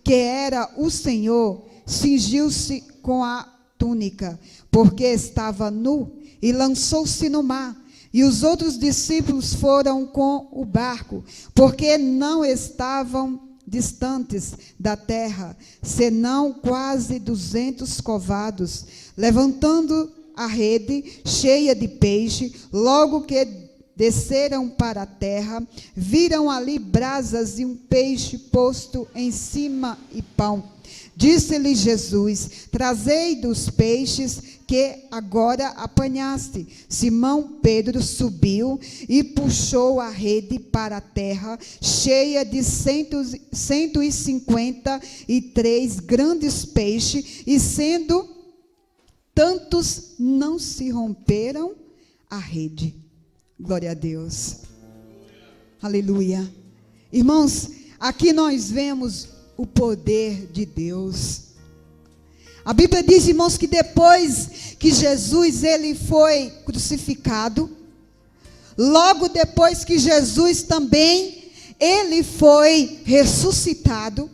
que era o Senhor, cingiu-se com a túnica, porque estava nu, e lançou-se no mar. E os outros discípulos foram com o barco, porque não estavam distantes da terra, senão quase 200 covados. Levantando a rede cheia de peixe, logo que desceram para a terra, viram ali brasas e um peixe posto em cima e pão. Disse-lhe Jesus: trazei dos peixes que agora apanhaste. Simão Pedro subiu e puxou a rede para a terra, cheia de 153 grandes peixes, e sendo tantos, não se romperam a rede. Glória a Deus. Aleluia. Irmãos, aqui nós vemos o poder de Deus. A Bíblia diz, irmãos, que depois que Jesus ele foi crucificado, logo depois que Jesus também ele foi ressuscitado,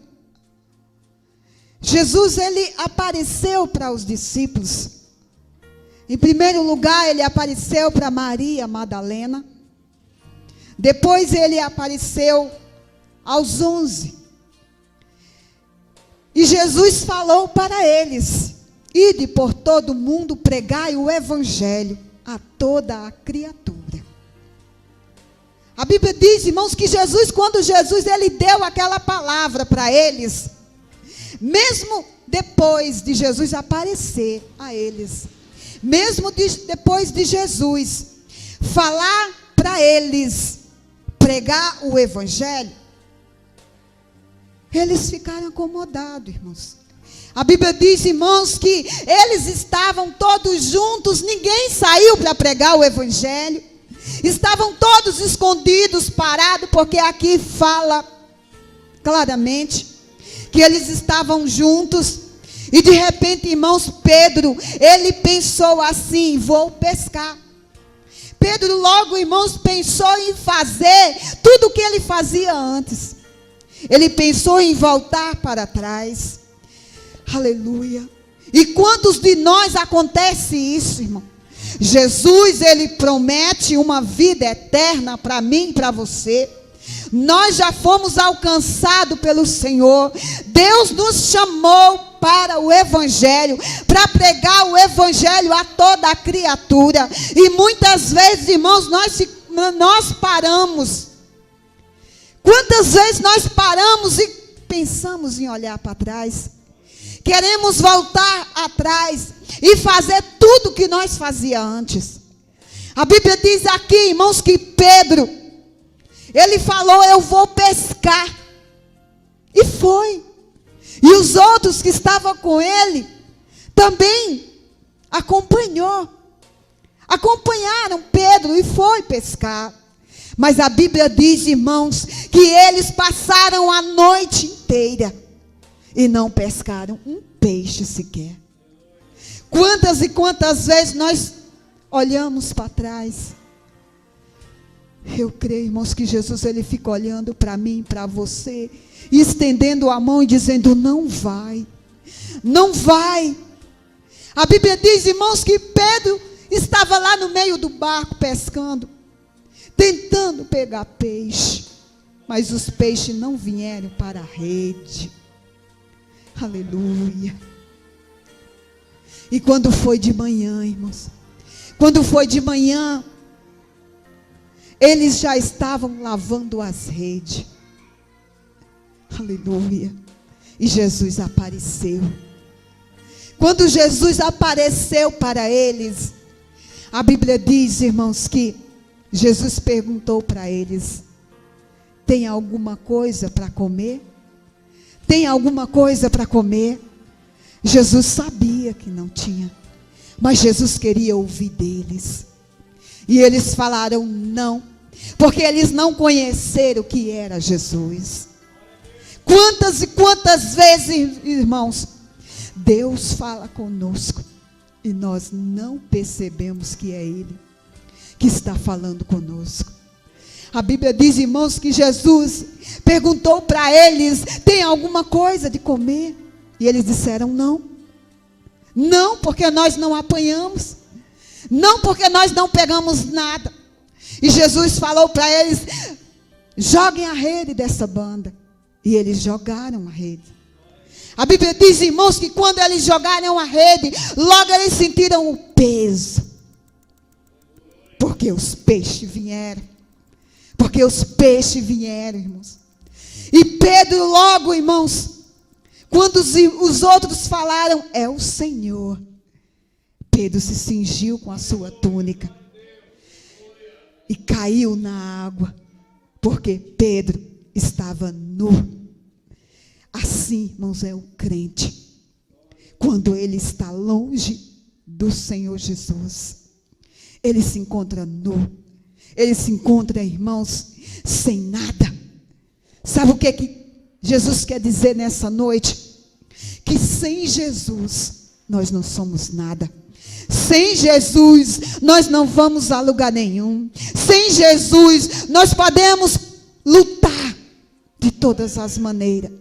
Jesus ele apareceu para os discípulos. Em primeiro lugar, ele apareceu para Maria Madalena. Depois ele apareceu aos 11. E Jesus falou para eles: ide por todo o mundo, pregai o evangelho a toda a criatura. A Bíblia diz, irmãos, que Jesus, quando Jesus ele deu aquela palavra para eles, mesmo depois de Jesus aparecer a eles, mesmo depois de Jesus falar para eles, pregar o evangelho, eles ficaram acomodados, irmãos. A Bíblia diz, irmãos, que eles estavam todos juntos, ninguém saiu para pregar o evangelho, estavam todos escondidos, parados, porque aqui fala claramente que eles estavam juntos. E de repente, irmãos, Pedro, ele pensou assim: vou pescar. Pedro logo, irmãos, pensou em fazer tudo o que ele fazia antes. Ele pensou em voltar para trás. Aleluia. E quantos de nós acontece isso, irmão? Jesus, ele promete uma vida eterna para mim e para você. Nós já fomos alcançados pelo Senhor. Deus nos chamou para o evangelho, para pregar o evangelho a toda a criatura. E muitas vezes, irmãos, nós paramos. Quantas vezes nós paramos e pensamos em olhar para trás? Queremos voltar atrás e fazer tudo o que nós fazíamos antes. A Bíblia diz aqui, irmãos, que Pedro, ele falou: eu vou pescar. E foi. E os outros que estavam com ele também acompanharam Pedro e foi pescar. Mas a Bíblia diz, irmãos, que eles passaram a noite inteira e não pescaram um peixe sequer. Quantas e quantas vezes nós olhamos para trás? Eu creio, irmãos, que Jesus ele fica olhando para mim, para você, e estendendo a mão e dizendo: não vai, não vai. A Bíblia diz, irmãos, que Pedro estava lá no meio do barco pescando, tentando pegar peixe, mas os peixes não vieram para a rede. Aleluia. E quando foi de manhã, irmãos, quando foi de manhã, eles já estavam lavando as redes. Aleluia. E Jesus apareceu. Quando Jesus apareceu para eles, a Bíblia diz, irmãos, que Jesus perguntou para eles: tem alguma coisa para comer? Tem alguma coisa para comer? Jesus sabia que não tinha, mas Jesus queria ouvir deles. E eles falaram não, porque eles não conheceram o que era Jesus. Quantas e quantas vezes, irmãos, Deus fala conosco e nós não percebemos que é Ele que está falando conosco. A Bíblia diz, irmãos, que Jesus perguntou para eles: tem alguma coisa de comer? E eles disseram não. Não, porque nós não apanhamos. Não, porque nós não pegamos nada. E Jesus falou para eles: joguem a rede dessa banda. E eles jogaram a rede. A Bíblia diz, irmãos, que quando eles jogaram a rede, logo eles sentiram o peso. Porque os peixes vieram. Porque os peixes vieram, irmãos. E Pedro logo, irmãos, quando os outros falaram: é o Senhor, Pedro se cingiu com a sua túnica e caiu na água, porque Pedro estava nu. Assim, irmãos, é o crente, quando ele está longe do Senhor Jesus, ele se encontra nu, ele se encontra, irmãos, sem nada. Sabe o que Jesus quer dizer nessa noite? Que sem Jesus nós não somos nada. Sem Jesus nós não vamos a lugar nenhum. Sem Jesus nós podemos lutar de todas as maneiras,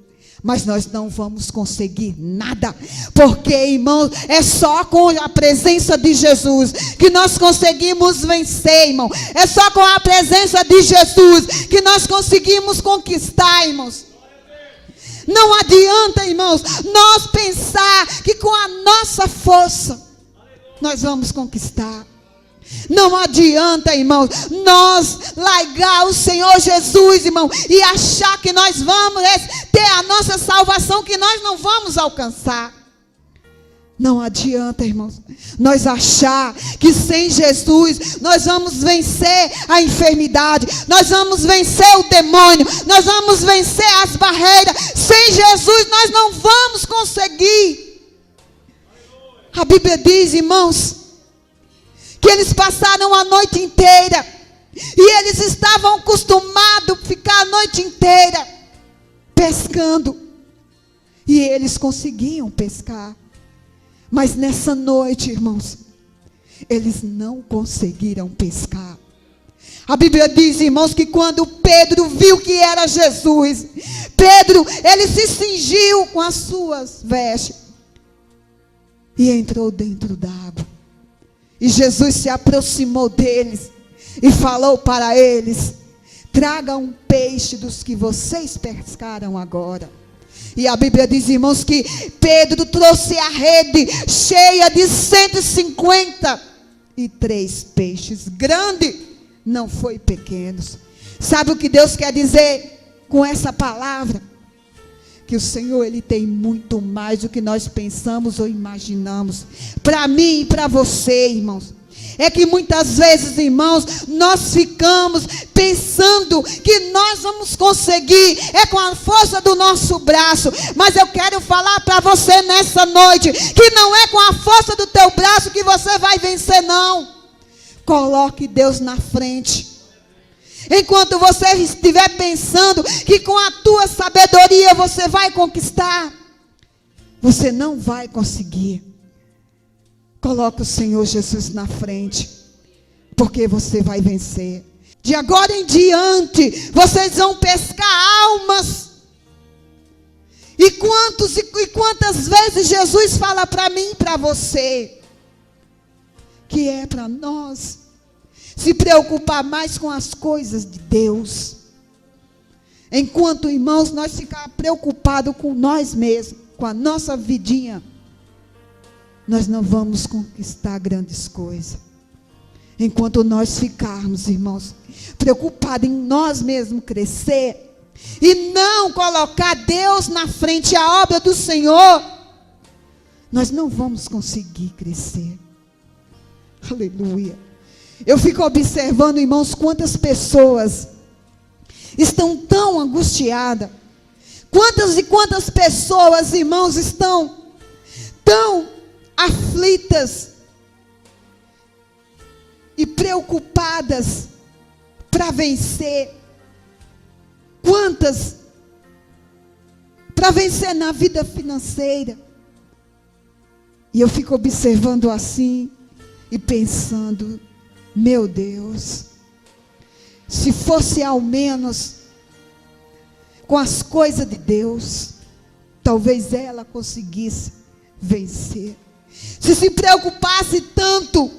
mas nós não vamos conseguir nada. Porque, irmão, é só com a presença de Jesus que nós conseguimos vencer, irmão. É só com a presença de Jesus que nós conseguimos conquistar, irmãos. Não adianta, irmãos, nós pensar que com a nossa força nós vamos conquistar. Não adianta, irmãos, nós largar o Senhor Jesus, irmão, e achar que nós vamos ter a nossa salvação, que nós não vamos alcançar. Não adianta, irmãos, nós achar que sem Jesus nós vamos vencer a enfermidade, nós vamos vencer o demônio, nós vamos vencer as barreiras. Sem Jesus nós não vamos conseguir. A Bíblia diz, irmãos, que eles passaram a noite inteira, e eles estavam acostumados a ficar a noite inteira pescando, e eles conseguiam pescar. Mas nessa noite, irmãos, eles não conseguiram pescar. A Bíblia diz, irmãos, que quando Pedro viu que era Jesus, Pedro, ele se cingiu com as suas vestes e entrou dentro d'água. E Jesus se aproximou deles e falou para eles: traga um peixe dos que vocês pescaram agora. E a Bíblia diz, irmãos, que Pedro trouxe a rede cheia de 153 peixes. Grande, não foi pequenos. Sabe o que Deus quer dizer com essa palavra? Que o Senhor, Ele tem muito mais do que nós pensamos ou imaginamos. Para mim e para você, irmãos. É que muitas vezes, irmãos, nós ficamos pensando que nós vamos conseguir, é com a força do nosso braço. Mas eu quero falar para você nessa noite, que não é com a força do teu braço que você vai vencer, não. Coloque Deus na frente. Enquanto você estiver pensando que com a tua sabedoria você vai conquistar, você não vai conseguir. Coloque o Senhor Jesus na frente, porque você vai vencer. De agora em diante, vocês vão pescar almas. E quantas vezes Jesus fala para mim e para você, que é para nós se preocupar mais com as coisas de Deus. Enquanto, irmãos, nós ficarmos preocupados com nós mesmos, com a nossa vidinha, nós não vamos conquistar grandes coisas. Enquanto nós ficarmos, irmãos, preocupados em nós mesmos crescer, e não colocar Deus na frente, a obra do Senhor, nós não vamos conseguir crescer. Aleluia. Eu fico observando, irmãos, quantas pessoas estão tão angustiadas. Quantas e quantas pessoas, irmãos, estão tão aflitas e preocupadas para vencer. Quantas para vencer na vida financeira. E eu fico observando assim e pensando: meu Deus, Se fosse ao menos com as coisas de Deus, talvez ela conseguisse vencer. Se preocupasse tanto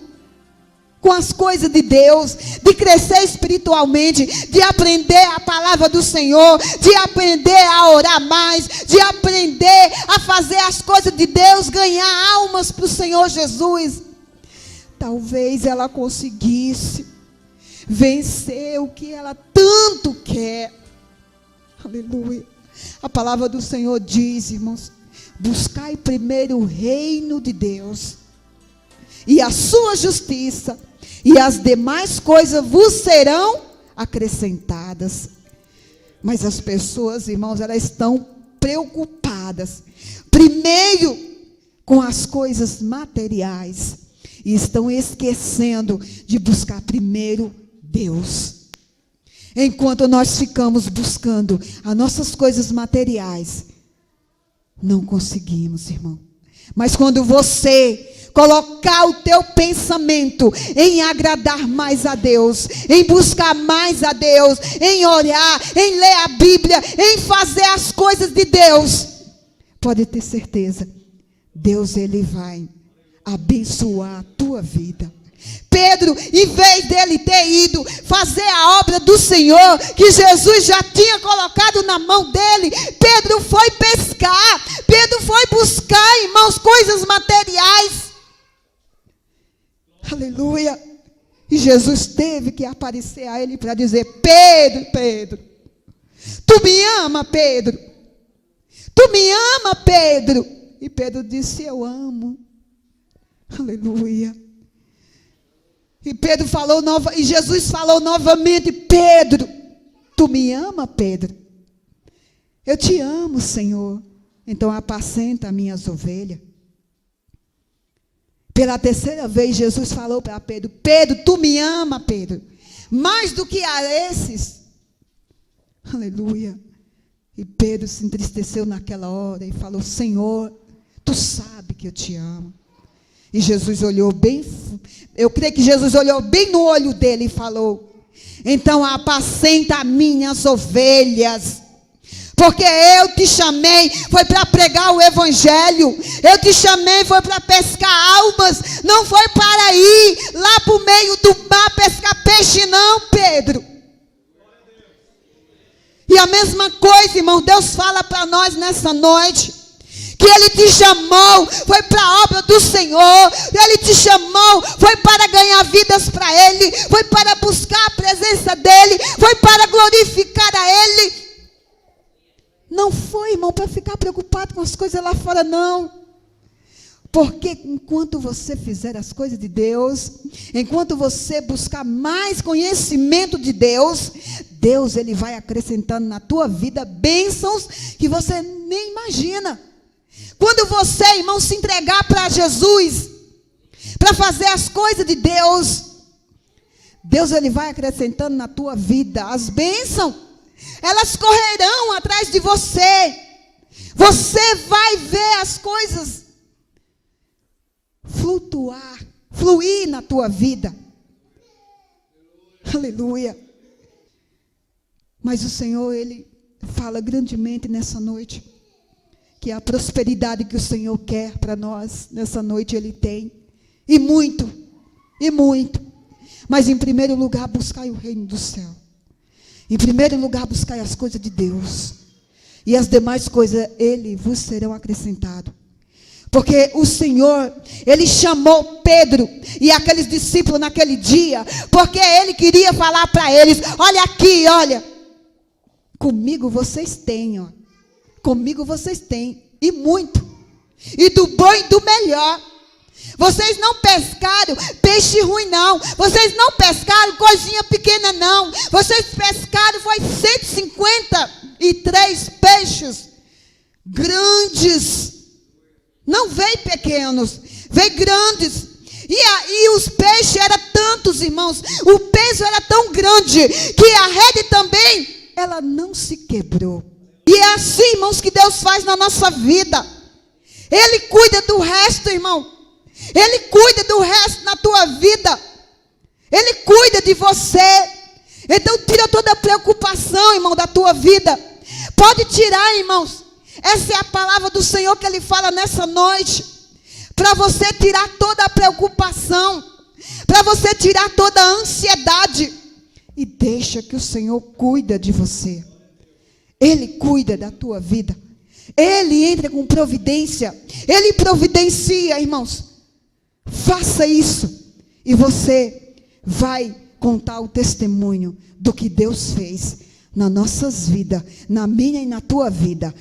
com as coisas de Deus, de crescer espiritualmente, de aprender a palavra do Senhor, de aprender a orar mais, de aprender a fazer as coisas de Deus, ganhar almas para o Senhor Jesus, talvez ela conseguisse vencer o que ela tanto quer. Aleluia. A palavra do Senhor diz, irmãos, buscai primeiro o reino de Deus e a sua justiça, e as demais coisas vos serão acrescentadas. Mas as pessoas, irmãos, elas estão preocupadas primeiro com as coisas materiais e estão esquecendo de buscar primeiro Deus. Enquanto nós ficamos buscando as nossas coisas materiais, não conseguimos, irmão. Mas quando você colocar o teu pensamento em agradar mais a Deus, em buscar mais a Deus, em orar, em ler a Bíblia, em fazer as coisas de Deus, pode ter certeza, Deus ele vai abençoar a tua vida. Pedro, em vez dele ter ido fazer a obra do Senhor, que Jesus já tinha colocado na mão dele, Pedro foi pescar, Pedro foi buscar, irmãos, coisas materiais. Aleluia. E Jesus teve que aparecer a ele para dizer: Pedro, Pedro, tu me ama, Pedro? Tu me ama, Pedro? E Pedro disse: eu amo. Aleluia. E Pedro falou e Jesus falou novamente: Pedro, tu me ama, Pedro? Eu te amo, Senhor. Então apacenta as minhas ovelhas. Pela terceira vez Jesus falou para Pedro: Pedro, tu me ama, Pedro? Mais do que a esses. Aleluia. E Pedro se entristeceu naquela hora e falou: Senhor, tu sabe que eu te amo. E Jesus olhou bem, eu creio que Jesus olhou bem no olho dele e falou: então apacenta as minhas ovelhas. Porque eu te chamei, foi para pregar o evangelho. Eu te chamei, foi para pescar almas. Não foi para ir lá para o meio do mar pescar peixe não, Pedro. E a mesma coisa, irmão, Deus fala para nós nessa noite. Que Ele te chamou, foi para a obra do Senhor. Ele te chamou, foi para ganhar vidas para Ele. Foi para buscar a presença dEle. Foi para glorificar a Ele. Não foi, irmão, para ficar preocupado com as coisas lá fora, não. Porque enquanto você fizer as coisas de Deus, enquanto você buscar mais conhecimento de Deus, Deus ele vai acrescentando na tua vida bênçãos que você nem imagina. Quando você, irmão, se entregar para Jesus, para fazer as coisas de Deus, Deus ele vai acrescentando na tua vida as bênçãos. Elas correrão atrás de você. Você vai ver as coisas fluir na tua vida. Aleluia. Mas o Senhor, Ele fala grandemente nessa noite. Que a prosperidade que o Senhor quer para nós, nessa noite Ele tem. E muito, e muito. Mas em primeiro lugar, buscai o reino do céu. Em primeiro lugar, buscai as coisas de Deus. E as demais coisas, Ele vos serão acrescentadas. Porque o Senhor, Ele chamou Pedro e aqueles discípulos naquele dia. Porque Ele queria falar para eles: olha aqui, olha. Comigo vocês têm, ó. Comigo vocês têm. E muito. E do bom e do melhor. Vocês não pescaram peixe ruim, não. Vocês não pescaram coisinha pequena, não. Vocês pescaram, foi 153 peixes grandes. Não veio pequenos, veio grandes. E os peixes eram tantos, irmãos. O peso era tão grande que a rede também, ela não se quebrou. E é assim, irmãos, que Deus faz na nossa vida. Ele cuida do resto, irmão. Ele cuida do resto na tua vida. Ele cuida de você. Então tira toda a preocupação, irmão, da tua vida. Pode tirar, irmãos. Essa é a palavra do Senhor que Ele fala nessa noite. Para você tirar toda a preocupação. Para você tirar toda a ansiedade. E deixa que o Senhor cuida de você. Ele cuida da tua vida. Ele entra com providência. Ele providencia, irmãos. Faça isso. E você vai contar o testemunho do que Deus fez nas nossas vidas, na minha e na tua vida.